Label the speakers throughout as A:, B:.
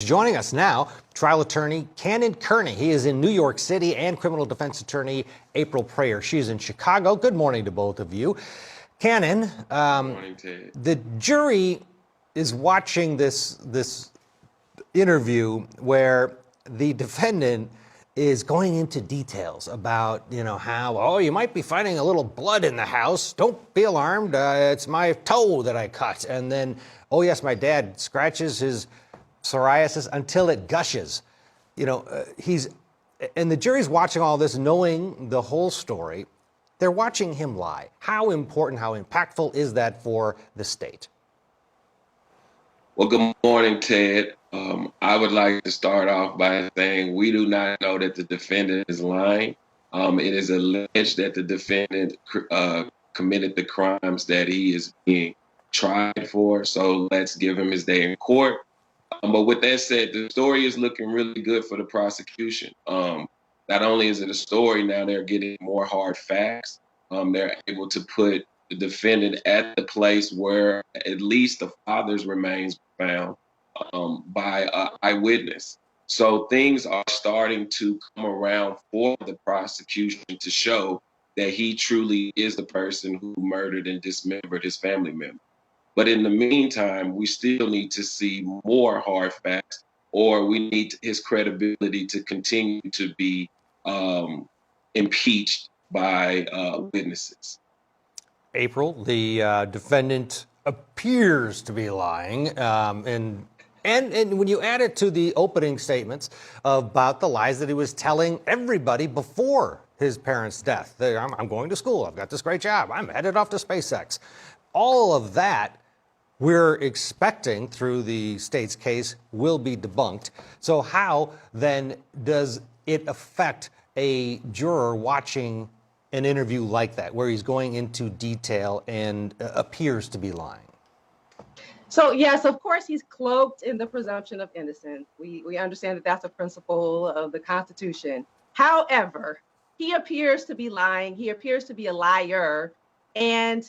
A: Joining us now, trial attorney Cannon Kearney. He is in New York City, and criminal defense attorney April Preyar. She's in Chicago. Good morning to both of you. Cannon,
B: Good morning, Ted.
A: the jury is watching this interview where the defendant is going into details about, how, you might be finding a little blood in the house. Don't be alarmed. It's my toe that I cut. And then, oh, yes, my dad scratches his psoriasis until it gushes. And the jury's watching all this, knowing the whole story. They're watching him lie. How important, how impactful is that for the state?
B: Well, good morning, Ted. I would like to start off by saying we do not know that the defendant is lying. It is alleged that the defendant committed the crimes that he is being tried for. So let's give him his day in court. But with that said, the story is looking really good for the prosecution. Not only is it a story, now they're getting more hard facts. They're able to put the defendant at the place where at least the father's remains were found by an eyewitness. So things are starting to come around for the prosecution to show that he truly is the person who murdered and dismembered his family member. But in the meantime, we still need to see more hard facts, or we need his credibility to continue to be impeached by witnesses.
A: April, the defendant appears to be lying, and when you add it to the opening statements about the lies that he was telling everybody before his parents' death, I'm going to school, I've got this great job, I'm headed off to SpaceX, all of that we're expecting through the state's case will be debunked. So how then does it affect a juror watching an interview like that, where he's going into detail and appears to be lying?
C: So yes, of course, he's cloaked in the presumption of innocence. We understand that that's a principle of the Constitution. However, he appears to be lying. He appears to be a liar. And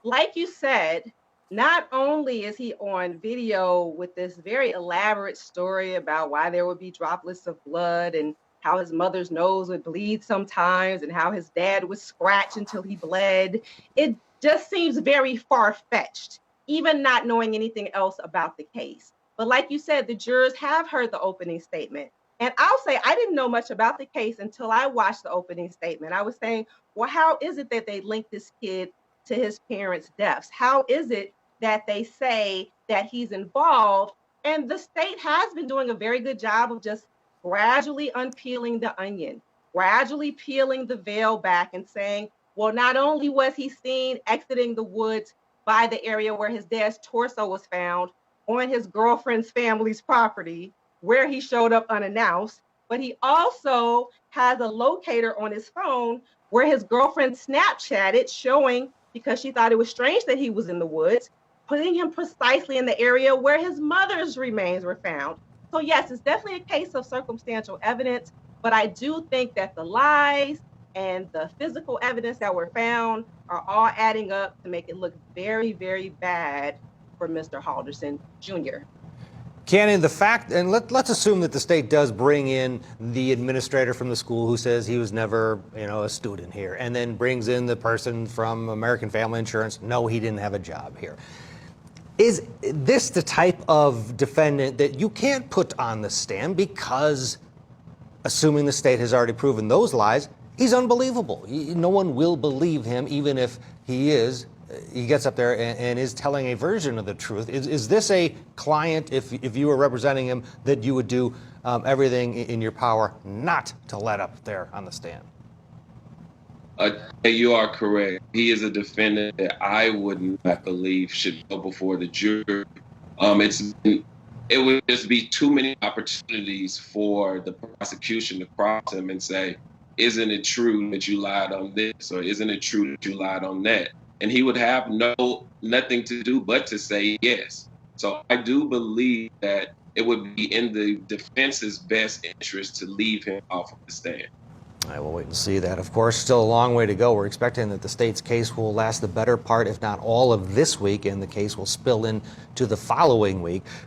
C: like you said, not only is he on video with this very elaborate story about why there would be droplets of blood and how his mother's nose would bleed sometimes and how his dad would scratch until he bled. It just seems very far-fetched, even not knowing anything else about the case. But like you said, the jurors have heard the opening statement. And I'll say I didn't know much about the case until I watched the opening statement. I was saying, well, how is it that they linked this kid to his parents' deaths? How is it that they say that he's involved? And the state has been doing a very good job of just gradually unpeeling the onion, gradually peeling the veil back and saying, well, not only was he seen exiting the woods by the area where his dad's torso was found on his girlfriend's family's property, where he showed up unannounced, but he also has a locator on his phone where his girlfriend Snapchatted, showing, because she thought it was strange that he was in the woods, putting him precisely in the area where his mother's remains were found. So yes, it's definitely a case of circumstantial evidence, but I do think that the lies and the physical evidence that were found are all adding up to make it look very, very bad for Mr. Halderson Jr.
A: Cannon, the fact, and let's assume that the state does bring in the administrator from the school who says he was never, a student here, and then brings in the person from American Family Insurance. No, he didn't have a job here. Is this the type of defendant that you can't put on the stand because, assuming the state has already proven those lies, he's unbelievable? No one will believe him, even if he gets up there and is telling a version of the truth. Is this a client, if you were representing him, that you would do everything in your power not to let up there on the stand?
B: You are correct. He is a defendant that I would not believe should go before the jury. It would just be too many opportunities for the prosecution to cross him and say, isn't it true that you lied on this, or isn't it true that you lied on that? And he would have nothing to do but to say yes. So I do believe that it would be in the defense's best interest to leave him off of the stand.
A: I will wait and see that. Of course, still a long way to go. We're expecting that the state's case will last the better part, if not all of this week, and the case will spill into the following week.